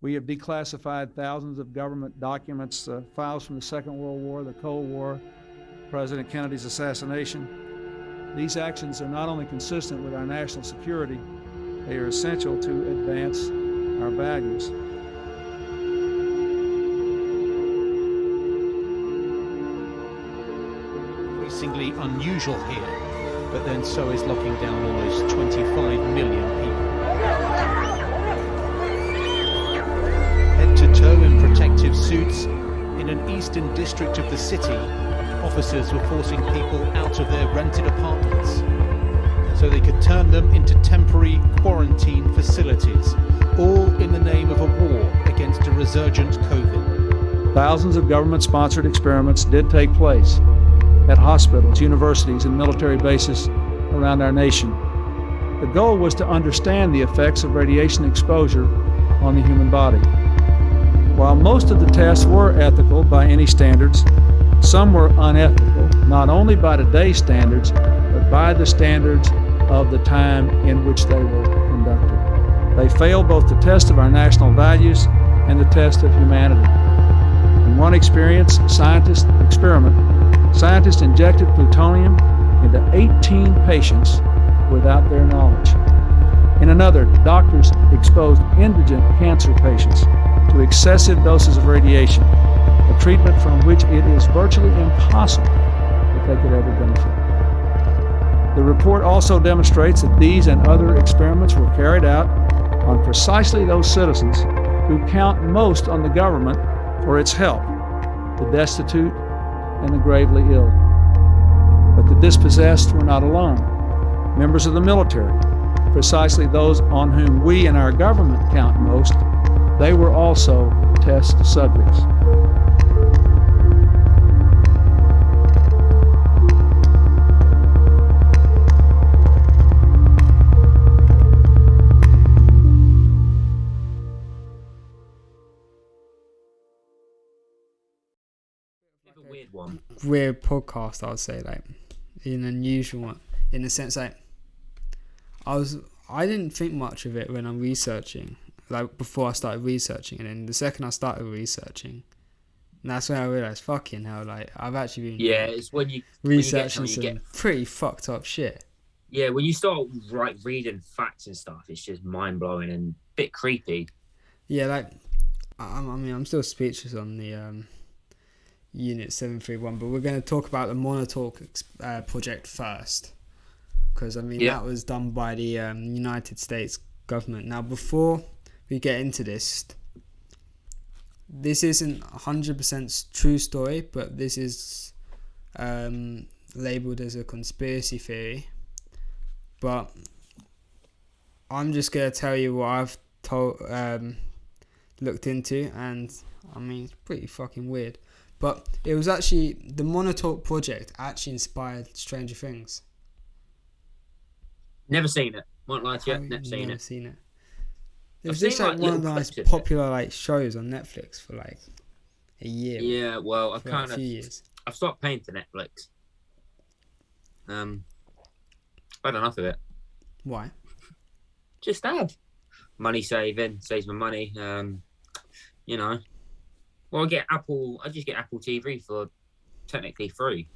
We have declassified thousands of government documents, files from the Second World War, the Cold War, President Kennedy's assassination. These actions are not only consistent with our national security, they are essential to advance our values. Increasingly unusual here, but then so is locking down almost 25 million people. Head to toe in protective suits, in an eastern district of the city, officers were forcing people out of their rented apartments so they could turn them into temporary quarantine facilities, all in the name of a war against a resurgent COVID. Thousands of government-sponsored experiments did take place at hospitals, universities, and military bases around our nation. The goal was to understand the effects of radiation exposure on the human body. While most of the tests were ethical by any standards, some were unethical, not only by today's standards, but by the standards of the time in which they were conducted. They failed both the test of our national values and the test of humanity. In one scientist injected plutonium into 18 patients without their knowledge. In another, doctors exposed indigent cancer patients to excessive doses of radiation, a treatment from which it is virtually impossible that they could ever benefit. The report also demonstrates that these and other experiments were carried out on precisely those citizens who count most on the government for its help, the destitute and the gravely ill. But the dispossessed were not alone. Members of the military, precisely those on whom we and our government count most, they were also test subjects. A weird one. Weird podcast, I would say, like an unusual one, in the sense like I didn't think much of it when I'm researching, like before I started researching, and then the second I started researching, and that's when I realised, fucking hell, like I've actually been It's when you researching some pretty fucked up shit. Yeah, when you start reading facts and stuff, it's just mind blowing and a bit creepy. Yeah, like I'm still speechless on the Unit 731, but we're going to talk about the Montauk project first, because that was done by the United States government. Now, before we get into this isn't 100% true story, but this is labelled as a conspiracy theory. But I'm just going to tell you what I've looked into, and it's pretty fucking weird. But it was actually, the Montauk project actually inspired Stranger Things. Never seen it. Won't lie to you. Never seen it. It was just like one of the nice popular shows on Netflix for like a year. Yeah, well, I've stopped paying for Netflix. I've had enough of it. Why? Just have money saves my money. Well, I just get Apple TV for technically free.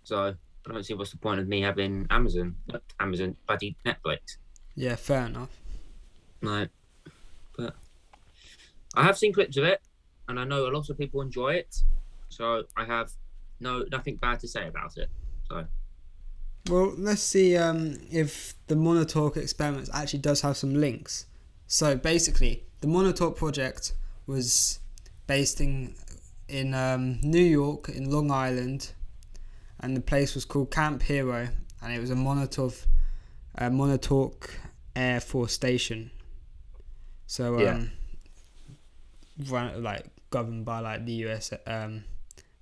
So I don't see what's the point of me having Amazon bloody Netflix. Yeah, fair enough. No, but I have seen clips of it, and I know a lot of people enjoy it. So I have nothing bad to say about it. So. Well, let's see if the Montauk experiments actually does have some links. So basically, the Montauk project was based in New York, in Long Island, and the place was called Camp Hero, and it was a Montauk Air Force Station. So, governed by the US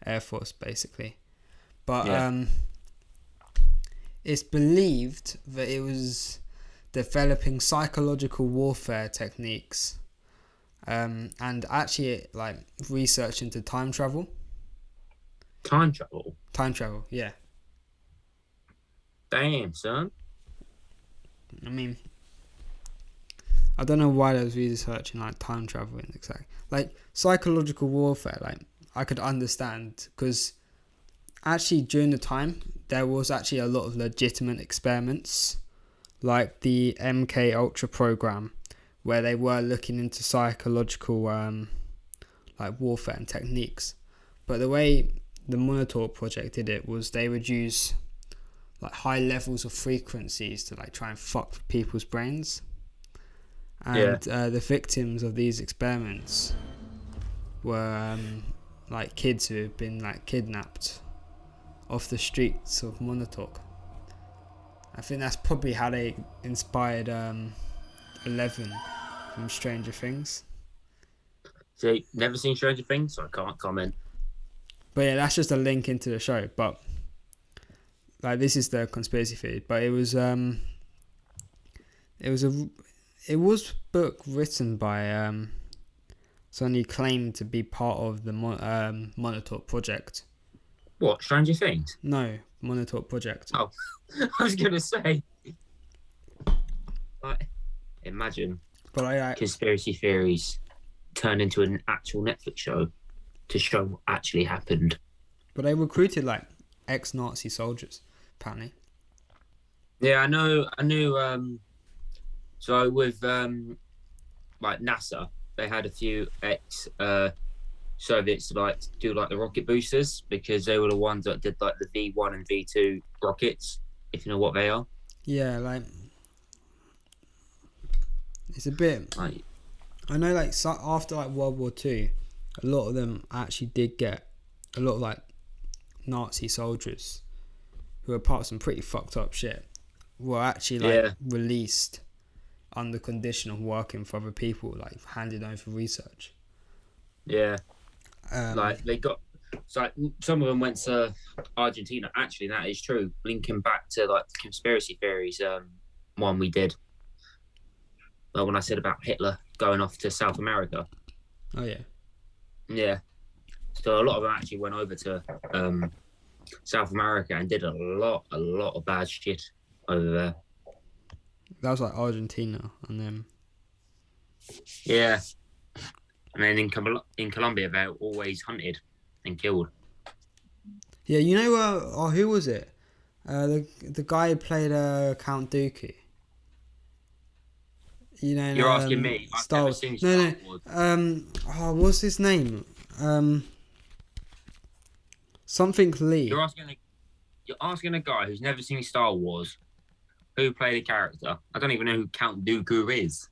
Air Force, basically. But it's believed that it was developing psychological warfare techniques, and actually research into time travel. Time travel? Time travel, yeah. Damn, son. I don't know why they was researching like time travel and exact like psychological warfare. Like I could understand because actually during the time there was actually a lot of legitimate experiments, like the MK Ultra program, where they were looking into psychological like warfare and techniques. But the way the Monitor project did it was they would use like high levels of frequencies to like try and fuck with people's brains. And the victims of these experiments were like kids who had been like kidnapped off the streets of Montauk. I think that's probably how they inspired 11 from Stranger Things. So, never seen Stranger Things, so I can't comment. But yeah, that's just a link into the show. But like, this is the conspiracy theory. But it was a book written by someone who claimed to be part of the Monitor project. What, Stranger Things? No, Monitor project. Oh, I was going to say. Like, imagine But I conspiracy theories turn into an actual Netflix show to show what actually happened. But they recruited like ex-Nazi soldiers, apparently. Yeah, I knew. So with like NASA, they had a few ex Soviets like do like the rocket boosters because they were the ones that did like the V1 and V2 rockets, if you know what they are. Yeah, like it's a bit. Like, I know, like after like World War II, a lot of them actually did get a lot of like Nazi soldiers who were part of some pretty fucked up shit were actually like released under condition of working for other people, like handed over for research. yeah. Like they got, so like, some of them went to Argentina. Actually, that is true. Linking back to like the conspiracy theories, one we did. Well, when I said about Hitler going off to South America. Oh yeah. Yeah. So a lot of them actually went over to South America and did a lot of bad shit over there. That was like Argentina and them. Yeah. And then in Colombia, they're always hunted and killed. Yeah, you know, who was it? The guy who played Count Dooku. You know, You're asking me. I've never seen Star Wars. What's his name? Something Lee. You're asking a guy who's never seen Star Wars who played a character. I don't even know who Count Dooku is.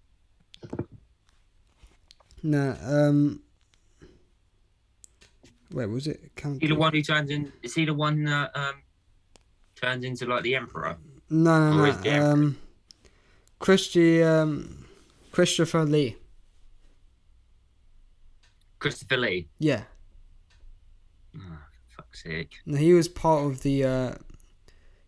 No, wait, was it Count? Is he the one who turns in? Is he the one that turns into like the Emperor? No. Or is the Emperor? Christopher Lee. Christopher Lee. Yeah. Oh, for fuck's sake. No, he was part of the.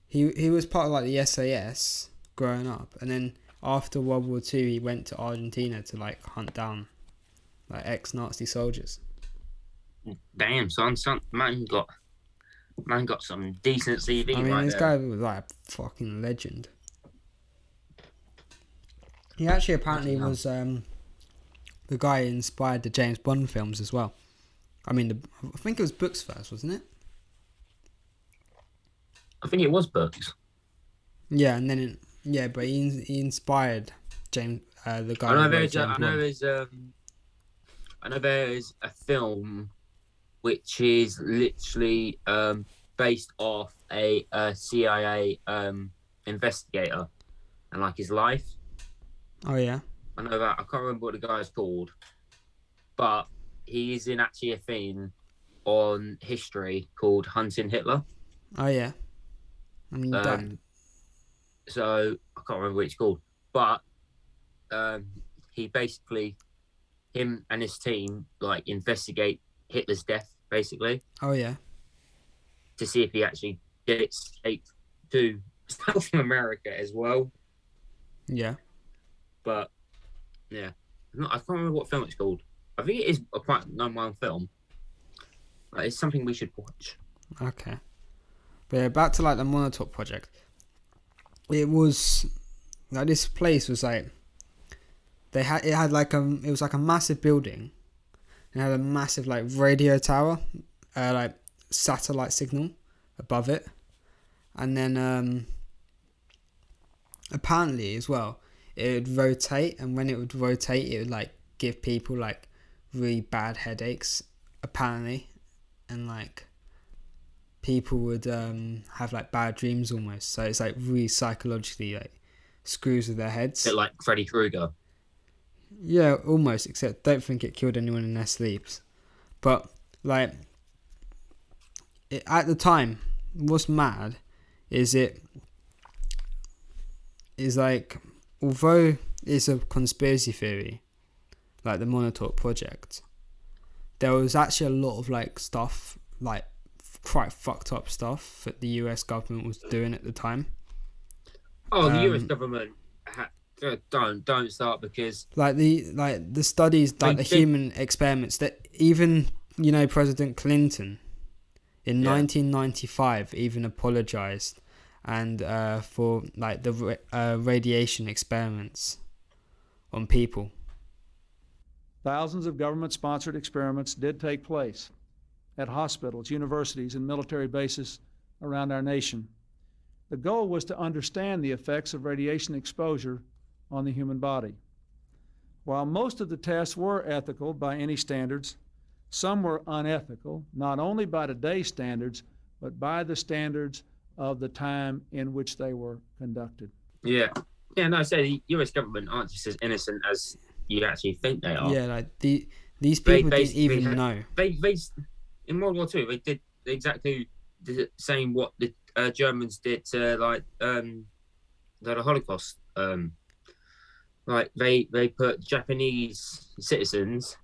He was part of like the SAS growing up, and then after World War II, he went to Argentina to like hunt down like ex-Nazi soldiers. Damn, son, man got some decent CV. I mean, right this there. guy was like a fucking legend. He actually apparently was the guy who inspired the James Bond films as well. I mean, I think it was books first, wasn't it? I think it was books. Yeah, and then but he inspired James the guy. I know who wrote there's James Bond. I know there is a film which is literally based off a CIA investigator and like his life. Oh yeah. I know that. I can't remember what the guy's called, but he is in actually a thing on history called Hunting Hitler. Oh yeah. I mean, so I can't remember what it's called, but he basically, him and his team like investigate Hitler's death basically. Oh yeah. To see if he actually did escape to South America as well. Yeah. But yeah, I can't remember what film it's called. I think it is a quite known film. It's something we should watch. Okay. But yeah, back to like the Montauk project. It was like this place was like it was like a massive building. It had a massive like radio tower, like satellite signal above it, and then apparently as well it would rotate, and when it would rotate, it would like give people like really bad headaches apparently, and like people would have like bad dreams almost. So it's like really psychologically like screws with their heads. A bit like Freddy Krueger. Yeah, almost, except don't think it killed anyone in their sleeps. But like at the time, what's mad is like, although it's a conspiracy theory, like the Montauk Project, there was actually a lot of like stuff, like quite fucked up stuff that the US government was doing at the time. Oh, the US government don't start, because like the studies, like the human experiments, that even, you know, President Clinton in 1995 even apologized and for like the radiation experiments on people. Thousands of government-sponsored experiments did take place at hospitals, universities, and military bases around our nation. The goal was to understand the effects of radiation exposure on the human body. While most of the tests were ethical by any standards, some were unethical, not only by today's standards, but by the standards of the time in which they were conducted. Yeah, no, so the US government aren't just as innocent as you actually think they are. Yeah, like these people didn't even know. They in World War II, they did exactly the same what the Germans did to like the Holocaust. Like they put Japanese citizens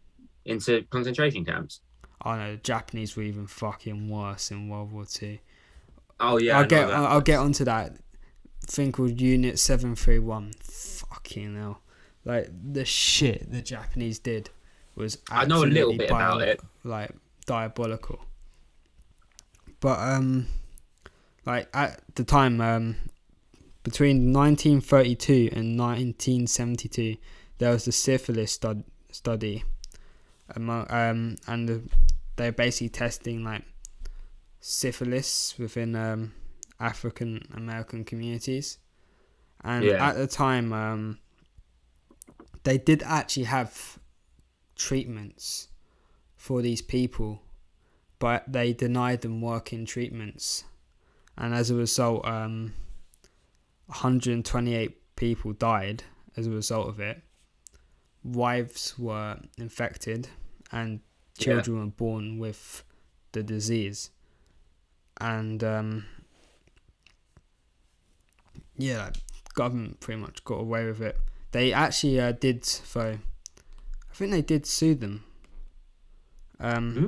into concentration camps. Oh no, the Japanese were even fucking worse in World War II. Oh yeah, I'll get onto that thing called Unit 731. Fucking hell, like the shit the Japanese did was absolutely, I know a little bit about it, like diabolical. But like at the time, between 1932 and 1972, there was the syphilis study, and they're basically testing like syphilis within African American communities, and at the time, they did actually have treatments for these people, but they denied them working treatments, and as a result, 128 people died as a result of it. Wives were infected, and children were born with the disease. And government pretty much got away with it. They actually did, though. I think they did sue them. I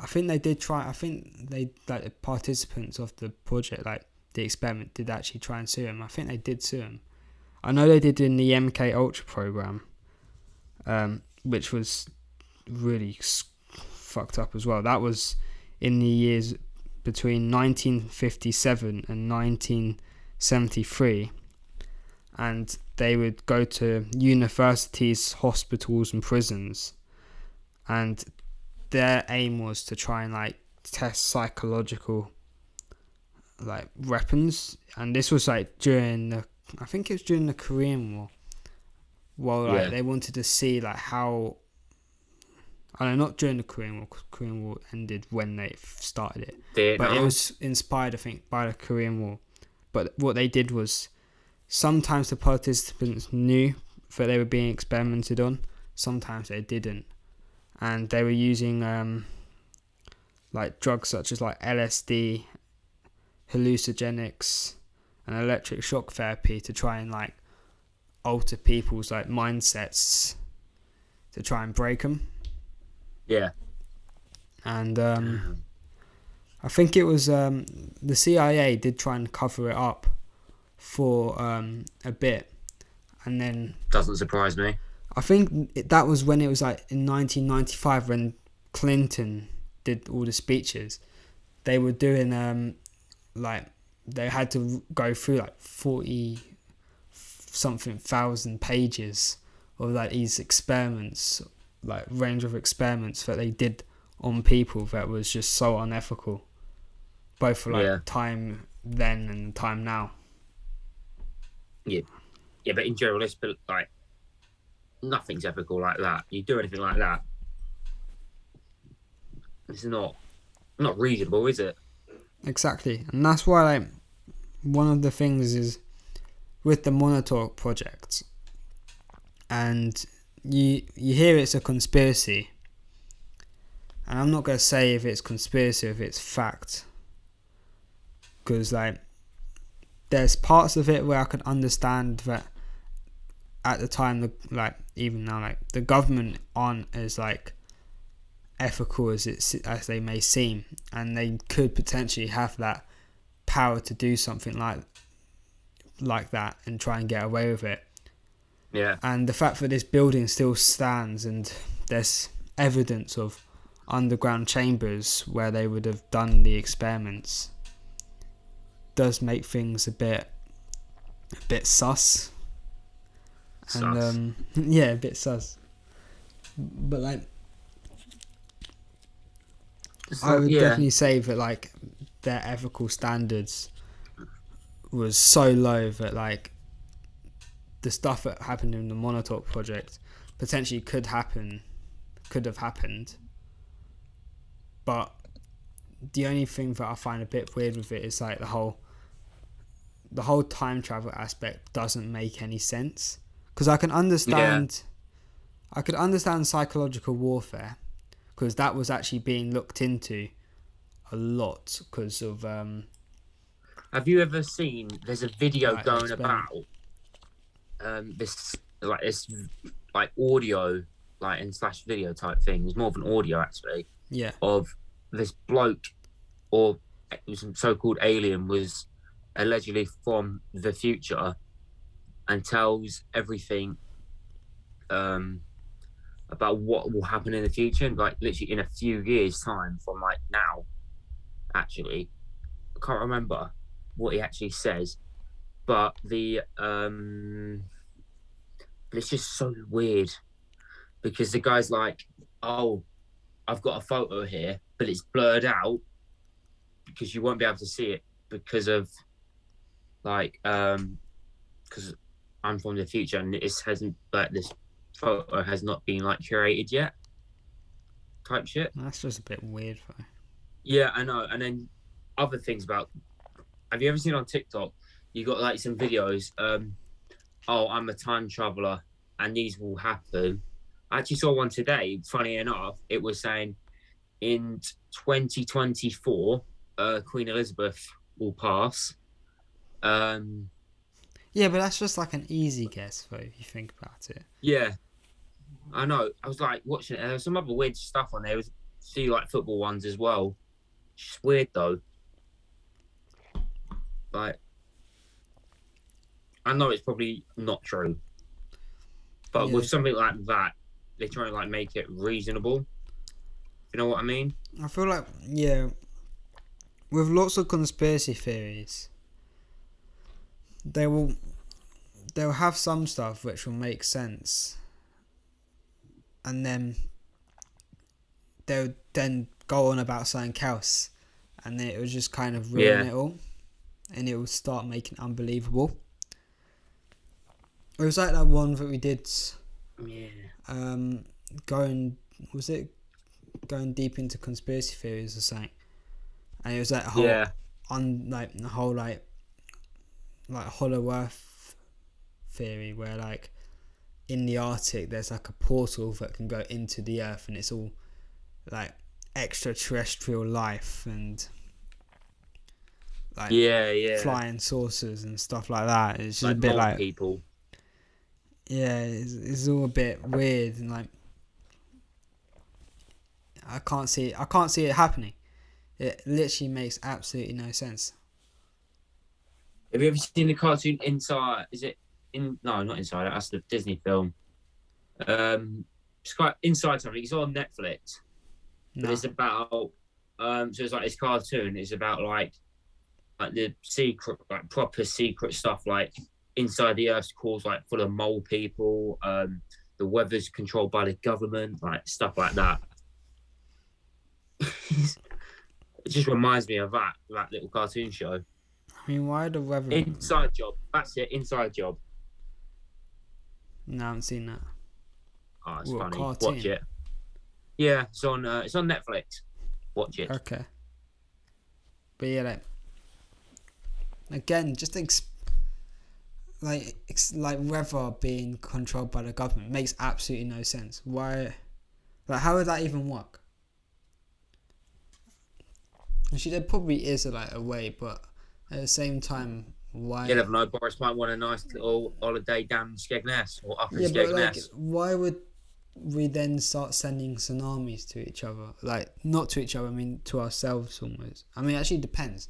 think they did try. I think they, like, the participants of the project, like the experiment, did actually try and sue them. I think they did sue them. I know they did in the MK Ultra program, which was really fucked up as well. That was in the years between 1957 and 1973, and they would go to universities, hospitals, and prisons, and their aim was to try and like test psychological like weapons. And this was like during the, I think it was during the Korean War. Well, like they wanted to see like how, I don't know, not during the Korean War, because Korean War ended when they started it. But it was inspired, I think, by the Korean War. But what they did was, sometimes the participants knew that they were being experimented on, sometimes they didn't. And they were using like drugs such as like LSD, hallucinogenics, and electric shock therapy to try and like alter people's like mindsets to try and break them. Yeah. And I think it was the CIA did try and cover it up for a bit, and then Doesn't surprise me. I think that was when it was like in 1995 when Clinton did all the speeches. They were doing like they had to go through like 40 something 1,000 pages of like these experiments, like range of experiments that they did on people that was just so unethical, both for like Yeah. time then and time now. Yeah, but in general, let's put like nothing's ethical like that. You do anything like that, it's not reasonable, is it? Exactly, and that's why like one of the things is with the Montauk project, and you hear it's a conspiracy, and I'm not going to say if it's conspiracy or if it's fact, because like there's parts of it where I can understand that at the time, like even now, like the government aren't as like ethical as they may seem, and they could potentially have that power to do something like that and try and get away with it. Yeah. And the fact that this building still stands and there's evidence of underground chambers where they would have done the experiments does make things a bit sus. And yeah, a bit sus. But like I would definitely say that like their ethical standards was so low that like the stuff that happened in the Montauk project potentially could have happened. But the only thing that I find a bit weird with it is like the whole time travel aspect doesn't make any sense. Because I could understand psychological warfare, because that was actually being looked into a lot because of Have you ever seen? There's a video Like, going experiment. about this audio and slash video type thing. It's more of an audio actually yeah of this bloke or some so-called alien was allegedly from the future and tells everything about what will happen in the future, like literally in a few years' time from like now. Actually, I can't remember what he actually says, but it's just so weird because the guy's like, "Oh, I've got a photo here, but it's blurred out because you won't be able to see it because of because I'm from the future and this photo has not been like curated yet." Type shit. That's just a bit weird though. Yeah, I know. And then other things about. Have you ever seen on TikTok? You got like some videos. Oh, I'm a time traveler, and these will happen. I actually saw one today. Funny enough, it was saying in 2024, Queen Elizabeth will pass. Yeah, but that's just like an easy guess though if you think about it. Yeah, I know. I was like watching it. And there was some other weird stuff on there. See like football ones as well. It's just weird though. Like, I know it's probably not true, but Yeah. with something like that, they try and like make it reasonable. You know what I mean? I feel like, yeah, with lots of conspiracy theories, they'll have some stuff which will make sense, and then they'll then go on about something else, and then it will just kind of ruin it all, and it will start making it unbelievable. It was like that one that we did. Yeah. Going deep into conspiracy theories or something, and it was like the whole hollow earth theory where like in the Arctic there's like a portal that can go into the earth and it's all like extraterrestrial life and like flying saucers and stuff like that. It's just like a bit like people. Yeah, it's all a bit weird and like I can't see it happening. It literally makes absolutely no sense. Have you ever seen the cartoon Inside? Is it in? No, not Inside. That's the Disney film. It's quite Inside something. It's on Netflix. No. But it's about so it's like this cartoon. It's about like the secret, like proper secret stuff, like inside the Earth's cores like full of mole people. The weather's controlled by the government, like stuff like that. It just reminds me of that little cartoon show. I mean, why the weather? Inside Job. That's it. Inside Job. No, I haven't seen that. Oh, it's What, funny. cartoon? Watch it. Yeah, it's on Netflix. Watch it. Okay. But yeah, like again, just like weather being controlled by the government makes absolutely no sense. Why? Like, how would that even work? Actually, there probably is a way, but at the same time, why? You never know. Boris might want a nice little holiday down Skegness or up in Yeah, but like, Skegness. why would we then start sending tsunamis to each other? Like, not to each other, I mean to ourselves almost. I mean, it actually depends.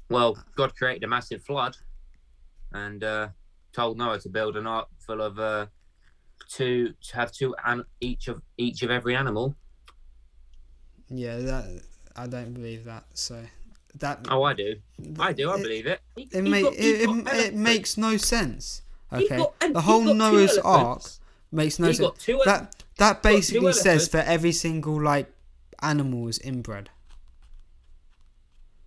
Well, God created a massive flood and told Noah to build an ark full of two each of every animal. Yeah, that I don't believe that. So that. Oh, I do. I believe it. It makes no sense. Okay, and the he whole got two Noah's Ark elephants. makes no He sense. got two That basically says elephants. for every single like animal is inbred.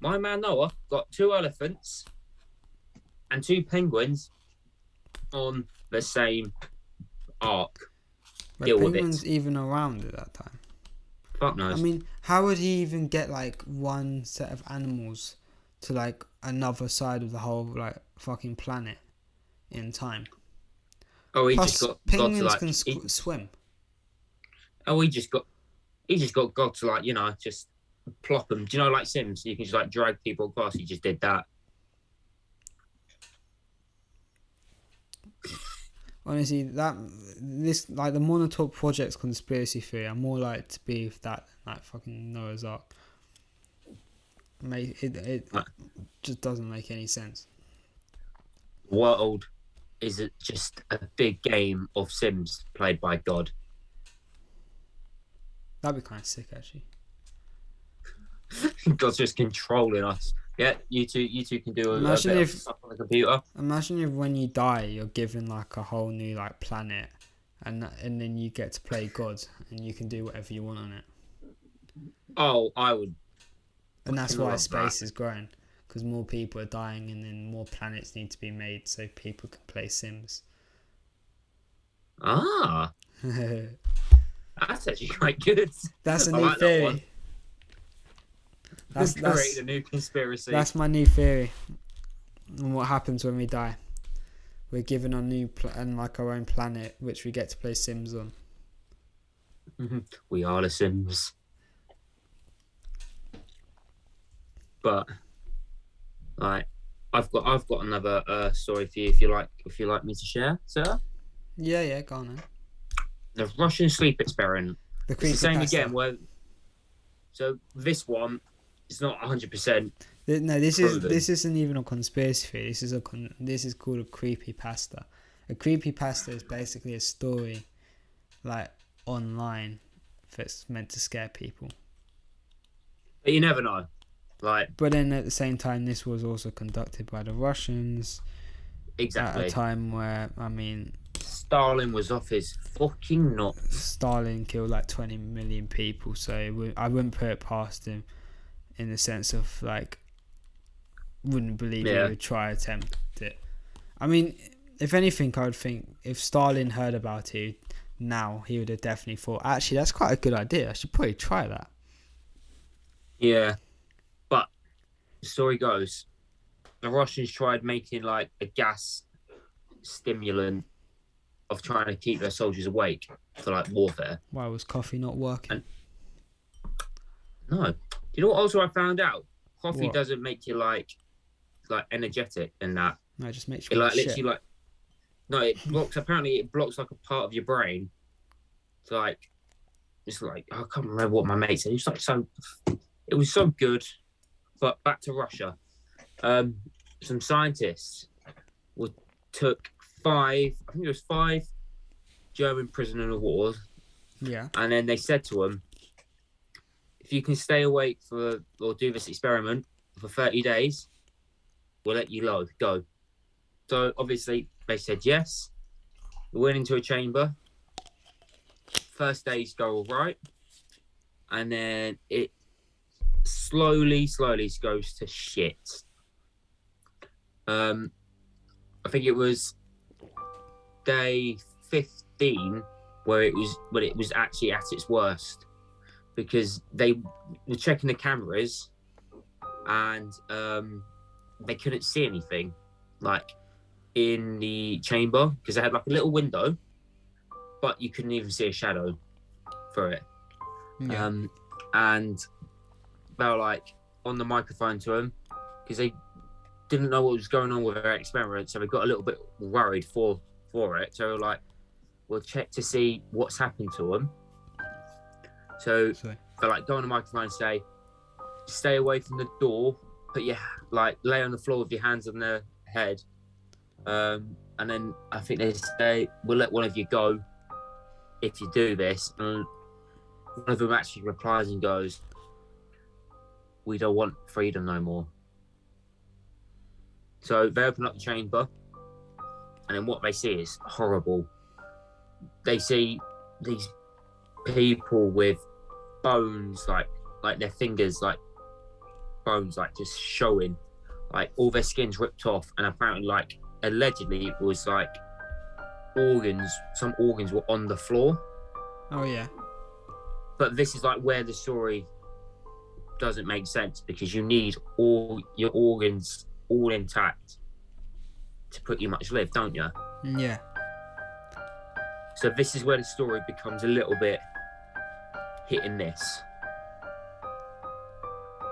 My man Noah got 2 elephants and 2 penguins on the same ark. Were Deal with penguins it. even around at that time? Fuck knows. I mean, how would he even get like one set of animals to like another side of the whole like fucking planet in time? Oh, he Plus, just got penguins God to can like. swim. He just got God to like just plop them. Do you know like Sims? You can just like drag people across. He just did that. Honestly, this like the Montauk Project's conspiracy theory, I'm more like to be with that than like fucking Noah's Ark. It just doesn't make any sense. World is just a big game of Sims played by God. That'd be kind of sick, actually. God's just controlling us. Yeah, you two can do a Imagine bit if- of stuff on the computer. Imagine if when you die, you're given like a whole new like planet, and then you get to play God, and you can do whatever you want on it. Oh, I would. And that's fucking why love space is growing, because more people are dying, and then more planets need to be made so people can play Sims. Ah, that's actually quite good. That's a I new like that one. theory. That's Create a new conspiracy. That's my new theory. And what happens when we die? We're given a new and like our own planet, which we get to play Sims on. We are the Sims. But like, I've got another story for you if you like me to share, sir. Yeah, go on then. The Russian sleep experiment. The It's the same creepypasta. again. So this one is not 100%. No, this proven. isn't even a conspiracy theory. This is called a creepypasta. A creepypasta is basically a story, like online, that's meant to scare people. But you never know. Like, But then at the same time, this was also conducted by the Russians exactly. at a time where, I mean, Stalin was off his fucking nuts. Stalin killed like 20 million people, so I wouldn't put it past him in the sense of like, wouldn't believe he would try attempt it. I mean, if anything, I would think if Stalin heard about it now, he would have definitely thought, actually, that's quite a good idea. I should probably try that. Yeah. But the story goes, the Russians tried making like a gas stimulant of trying to keep their soldiers awake for like warfare. Why was coffee not working? No. Do you know what also I found out? Coffee What? doesn't make you like energetic and that. No, it just makes It you like shit. literally like no, it blocks like a part of your brain. It's like it's like I can't remember what my mate said. It was so good. But back to Russia. Some scientists took 5 German prisoners of war, Yeah. and then they said to them, if you can stay awake or do this experiment for 30 days, we'll let you go. So obviously they said yes. We went into a chamber. First days go all right, and then it slowly goes to shit. I think it was day 15 where it was actually at its worst, because they were checking the cameras and they couldn't see anything like in the chamber, because they had like a little window, but you couldn't even see a shadow for it. Yeah. And they were like on the microphone to him, because they didn't know what was going on with their experiment, so they got a little bit worried for it. So they were like, we'll check to see what's happened to him. So they like go on the microphone and say, stay away from the door, lay on the floor with your hands on their head, and then I think they say, we'll let one of you go if you do this. And one of them actually replies and goes, we don't want freedom no more. So they open up the chamber, and then what they see is horrible. They see these people with bones, like their fingers, like bones, like just showing, like all their skin's ripped off, and apparently, like allegedly, it was like some organs were on the floor. Oh yeah. But this is like where the story doesn't make sense, because you need all your organs all intact to pretty much live, don't you? Yeah. So this is where the story becomes a little bit hit and miss,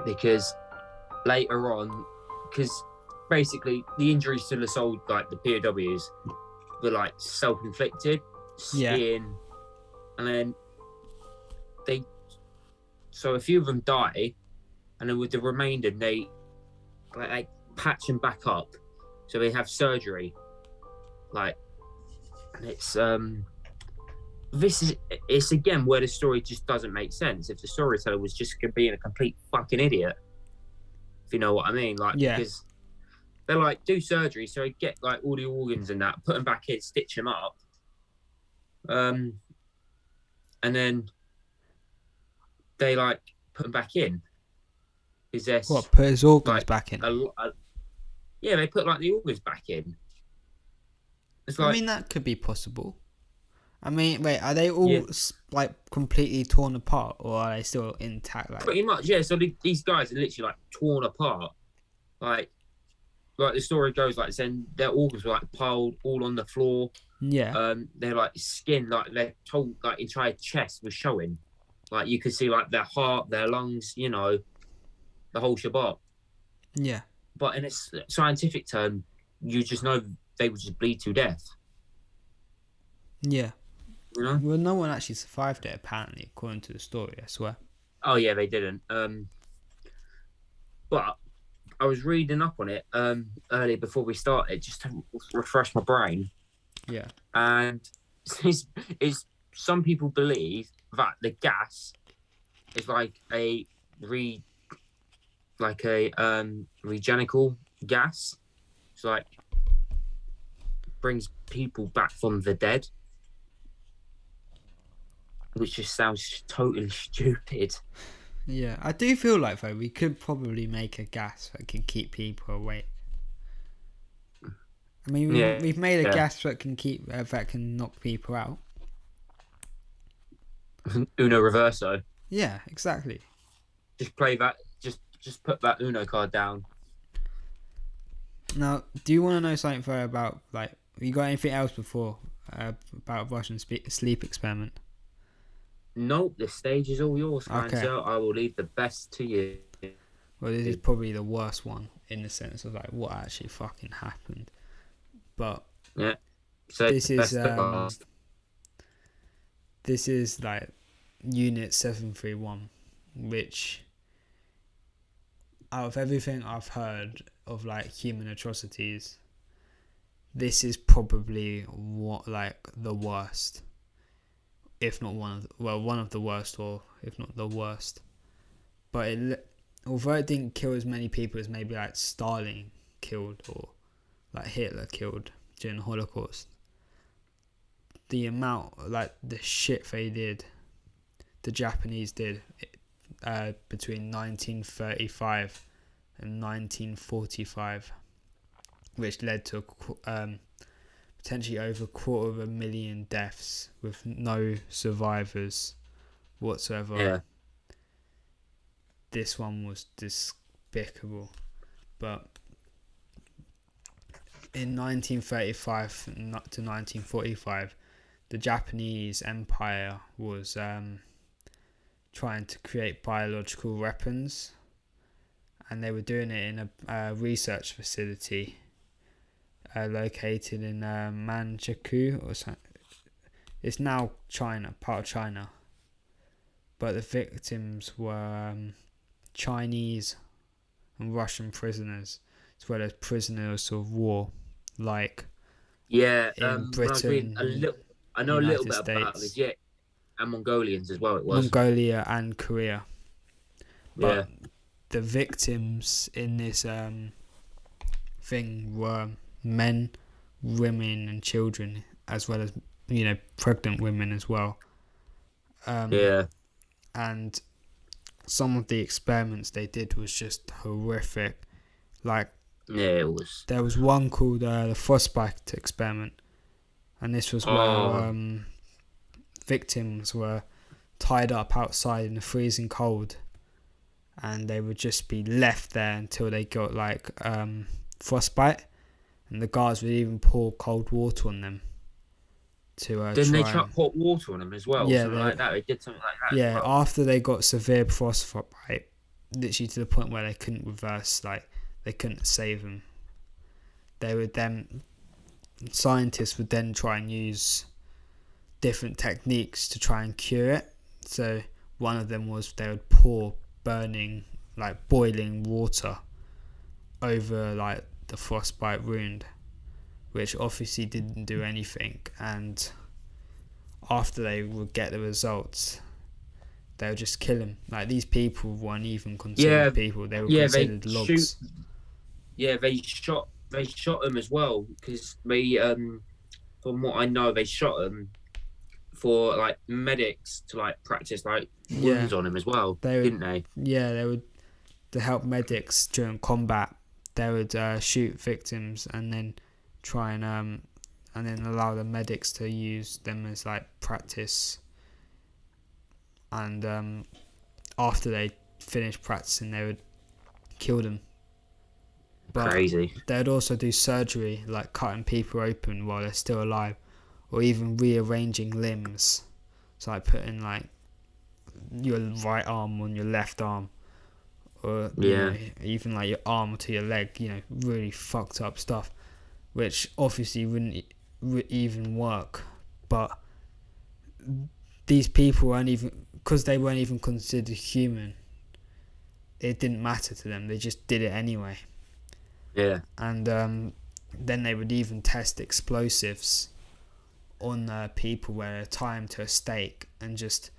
because later on, because basically the injuries to the like the POWs were like self-inflicted, skin, and then so a few of them die, and then with the remainder they like patch them back up, so they have surgery, and it's it's again where the story just doesn't make sense. If the storyteller was just being a complete fucking idiot, if you know what I mean, because they're like, do surgery, so they get like all the organs and that, put them back in, stitch them up, and then they like put them back in. Is there put his organs back in? Yeah, they put like the organs back in. It's like, I mean, that could be possible. I mean, wait, are they all like completely torn apart, or are they still intact? Like, pretty much, yeah. So these guys are literally like torn apart. Like the story goes, like saying their organs were like piled all on the floor. Yeah. They're like skin, like their whole like entire chest was showing. Like you could see like their heart, their lungs, you know, the whole shabbat. Yeah. But in a scientific term, you just know they would just bleed to death. Yeah. You know? Well, no one actually survived it, apparently, according to the story, I swear. Oh, yeah, they didn't. But I was reading up on it earlier before we started, just to refresh my brain. Yeah. And it's some people believe that the gas is like a regenical gas. It's like brings people back from the dead, which just sounds totally stupid. Yeah, I do feel like though we could probably make a gas that can keep people awake. I mean, we've made a gas that can that can knock people out. Uno Reverso. Yeah, exactly. Just play that. Just put that Uno card down. Now, do you want to know something further about, like, you got anything else before about Russian sleep experiment? Nope, the stage is all yours, Okay. So I will leave the best to you. Well, this is probably the worst one in the sense of like what actually fucking happened. But yeah, so this is like Unit 731, which out of everything I've heard of like human atrocities, this is probably the worst, if not one of the worst, or if not the worst. But although it didn't kill as many people as maybe like Stalin killed, or like Hitler killed during the Holocaust. The amount, like the shit they did, the Japanese did, between 1935 and 1945, which led to potentially over 250,000 deaths with no survivors whatsoever. Yeah. This one was despicable. But in 1935 to 1945, the Japanese Empire was trying to create biological weapons, and they were doing it in a research facility located in Manchukuo or something. It's now China, part of China, but the victims were Chinese and Russian prisoners, as well as prisoners of war, like Yeah, in when I was Britain, reading I know a little United bit about States, this, yeah, and Mongolians as well. It was, Mongolia and Korea. But yeah, the victims in this thing were men, women, and children, as well as pregnant women as well. yeah, And some of the experiments they did was just horrific. Like, yeah. It was. there was one called the frostbite experiment, and this was where victims were tied up outside in the freezing cold, and they would just be left there until they got like frostbite, and the guards would even pour cold water on them to Didn't they try chuck hot water on them as well? Yeah, Something like that. They did something like that. yeah, as well. after they got severe frostbite, literally to the point where they couldn't reverse, like they couldn't save them. Scientists would then try and use different techniques to try and cure it. So one of them was they would pour boiling water over like the frostbite wound, which obviously didn't do anything. And after they would get the results, they would just kill them. Like, these people weren't even considered people; they were considered logs. They shot them as well, because they from what I know, they shot them for like medics to like practice like wounds on them as well, didn't they? Yeah, they would, to help medics during combat. They would shoot victims and then try and then allow the medics to use them as like practice. And after they finished practicing, they would kill them. But Crazy. they'd also do surgery, like cutting people open while they're still alive, or even rearranging limbs. So like putting like your right arm on your left arm, or even like your arm to your leg. Really fucked up stuff, which obviously wouldn't even work. But these people weren't even, because they weren't even considered human, it didn't matter to them. They just did it anyway. Yeah. And then they would even test explosives on people where they tie them to a stake and just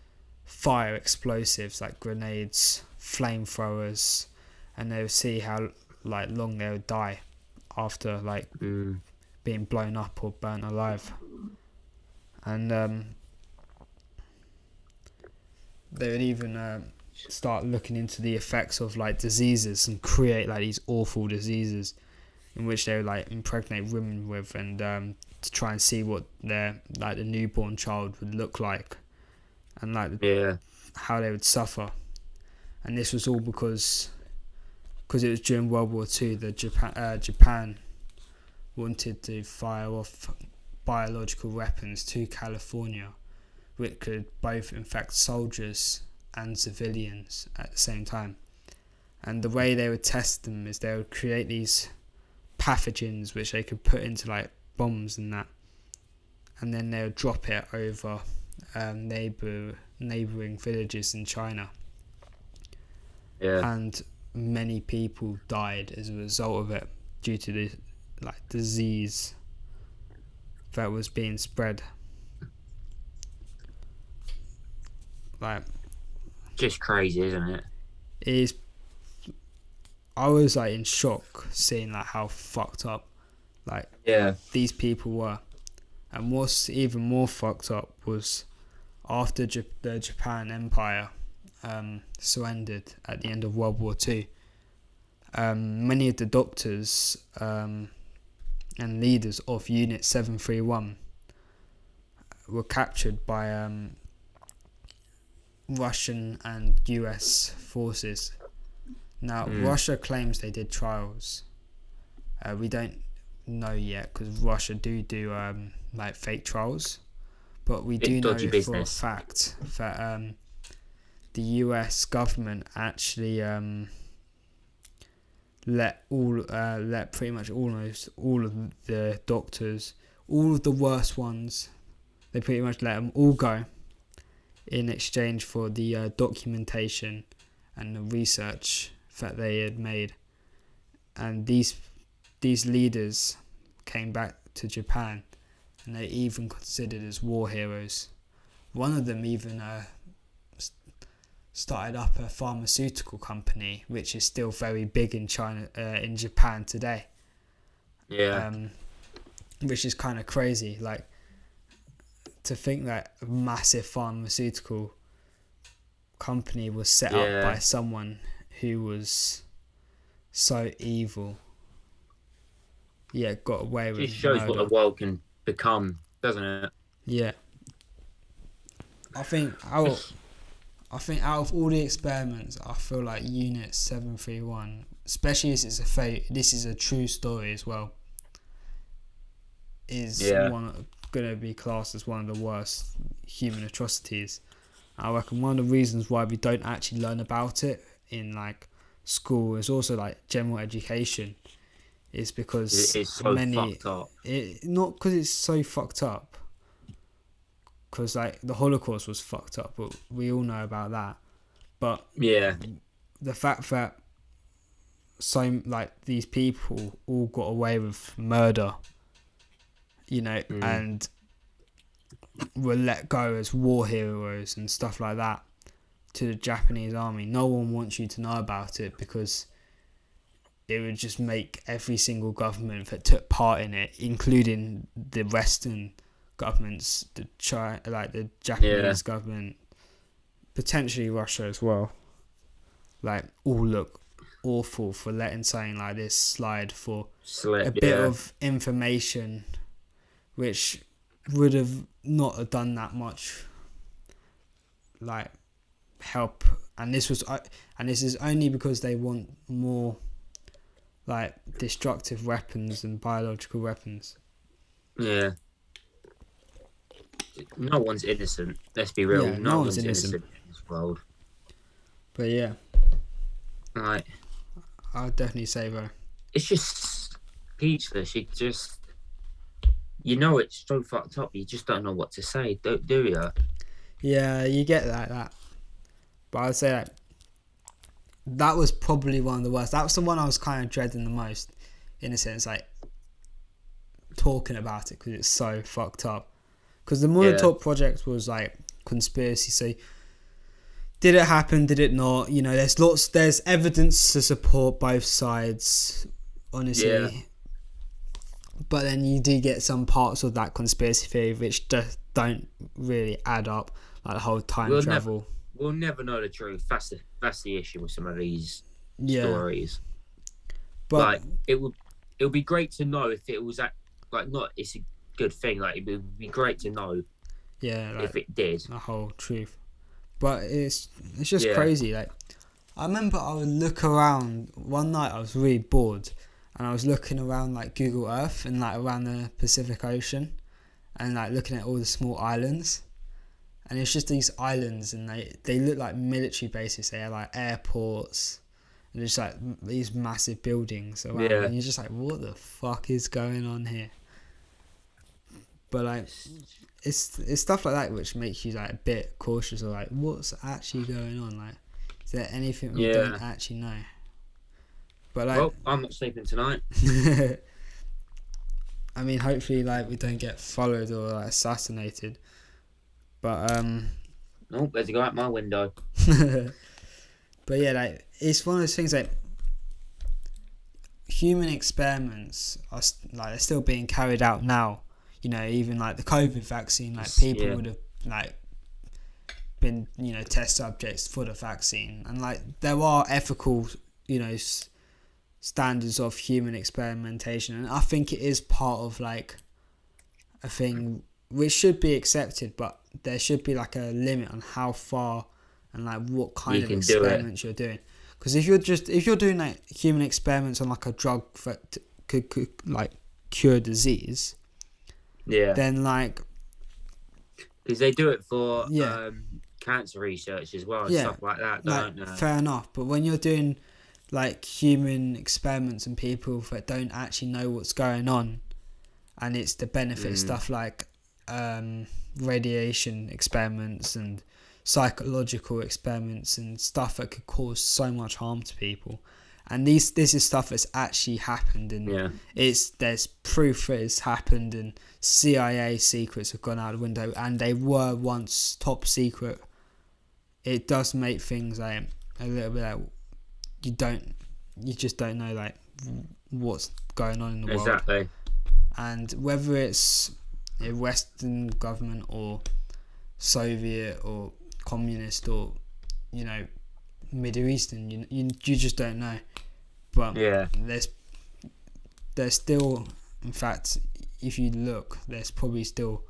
fire explosives like grenades, flamethrowers, and they would see how like long they would die after like being blown up or burnt alive. And they would even start looking into the effects of like diseases and create like these awful diseases in which they would like impregnate women with, and to try and see what their like the newborn child would look like, and like how they would suffer. And this was all because it was during World War II. Japan wanted to fire off biological weapons to California, which could both infect soldiers and civilians at the same time. And the way they would test them is they would create these pathogens which they could put into like bombs and that, and then they would drop it over neighbouring villages in China. And many people died as a result of it due to the like disease that was being spread. Like, just crazy, isn't it? it is. I was like in shock seeing like how fucked up like Yeah. these people were. And what's even more fucked up was after the Japan Empire surrendered at the end of World War II, many of the doctors and leaders of Unit 731 were captured by Russian and US forces. Now, Russia claims they did trials. We don't know yet because Russia do like fake trials, but we do know dodgy for a business. fact that the US government actually let pretty much almost all of the doctors, all of the worst ones, they pretty much let them all go in exchange for the documentation and the research that they had made. And these leaders came back to Japan and they even considered as war heroes. One of them even started up a pharmaceutical company, which is still very big in Japan today. Yeah. Which is kind of crazy, like to think that a massive pharmaceutical company was set up by someone who was so evil. Yeah, got away with Just shows murder. what the world can become, doesn't it? Yeah. I think out of all the experiments, I feel like Unit 731, especially as this is a true story as well, is going to be classed as one of the worst human atrocities. I reckon one of the reasons why we don't actually learn about it in like school is also like general education, is because It is so fucked up. Not because it's so fucked up, because like the Holocaust was fucked up, but we all know about that. But Yeah. the fact that these people all got away with murder, and were let go as war heroes and stuff like that to the Japanese army. No one wants you to know about it because it would just make every single government that took part in it, including the Western governments, the Japanese government, potentially Russia as well, like all look awful for letting something like this slide for a bit of information which would have not have done that much like help. And this is only because they want more like destructive weapons and biological weapons. Yeah. No one's innocent. Let's be real. Yeah, no one's innocent in this world. But yeah, Like, I'll definitely say though. it's just speechless. It's so fucked up. You just don't know what to say, do you? Yeah, you get that. But I'd say that was probably one of the worst. That was the one I was kind of dreading the most, in a sense, like talking about it because it's so fucked up. Because the Montauk project was like conspiracy. So did it happen? Did it not? There's evidence to support both sides, honestly. Yeah. But then you do get some parts of that conspiracy theory which just don't really add up, like the whole time travel. We'll never know the truth. That's the issue with some of these stories. But like it would be great to know if it was it's a good thing. Like it would be great to know if it did the whole truth. But it's just crazy. Like I remember I would look around one night. I was really bored, and I was looking around like Google Earth and like around the Pacific Ocean, and like looking at all the small islands. And it's just these islands, and they look like military bases. They are like airports, and just like these massive buildings around. Yeah. And you're just like, what the fuck is going on here? But like, it's stuff like that which makes you like a bit cautious of like, what's actually going on? Like, is there anything we don't actually know? But like, well, I'm not sleeping tonight. I mean, hopefully, like we don't get followed or like assassinated. But Oh, there's a guy out my window. but yeah, like it's one of those things like human experiments are they're still being carried out now. You know, even like the COVID vaccine, like people would have like been, you know, test subjects for the vaccine, and like there are ethical, you know, standards of human experimentation, and I think it is part of like a thing which should be accepted, but there should be like a limit on how far and like what kind of experiments you're doing. Because if you're doing like human experiments on like a drug that could like cure disease, then like, because they do it for cancer research as well and stuff like that, don't they? Fair enough, but when you're doing like human experiments on people that don't actually know what's going on, and it's the benefit stuff like radiation experiments and psychological experiments and stuff that could cause so much harm to people, and this is stuff that's actually happened, and there's proof that it's happened, and CIA secrets have gone out the window, and they were once top secret. It does make things like a little bit like you just don't know like what's going on in the world. Exactly. And whether it's a Western government or Soviet or communist or, you know, Middle Eastern, you just don't know. But there's still, in fact, if you look, there's probably still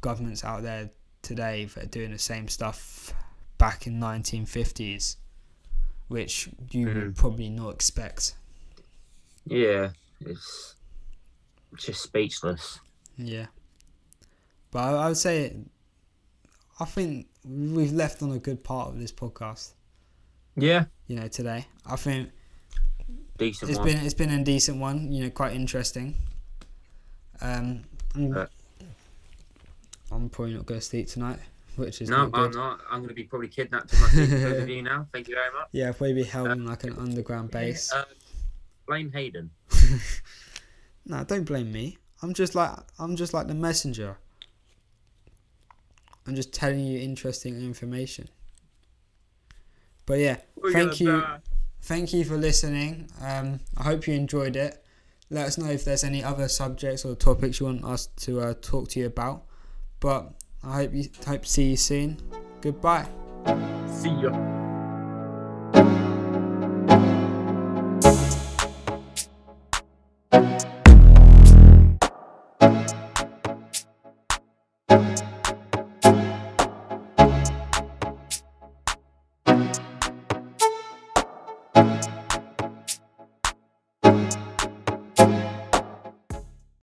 governments out there today that are doing the same stuff back in 1950s, which you would probably not expect. Yeah, it's just speechless. Yeah. But I would say, I think we've left on a good part of this podcast. Yeah. You know, today. I think Decent it's been a decent one, you know, quite interesting. I'm probably not going to sleep tonight, which is not good. I'm not. I'm going to be probably kidnapped to my seat because of you now. Thank you very much. Yeah, I'll probably be held in like an underground base. Blame Hayden. No, don't blame me. I'm just like the messenger. I'm just telling you interesting information. But yeah, thank you for listening. I hope you enjoyed it. Let us know if there's any other subjects or topics you want us to talk to you about. But I hope to see you soon. Goodbye. See ya.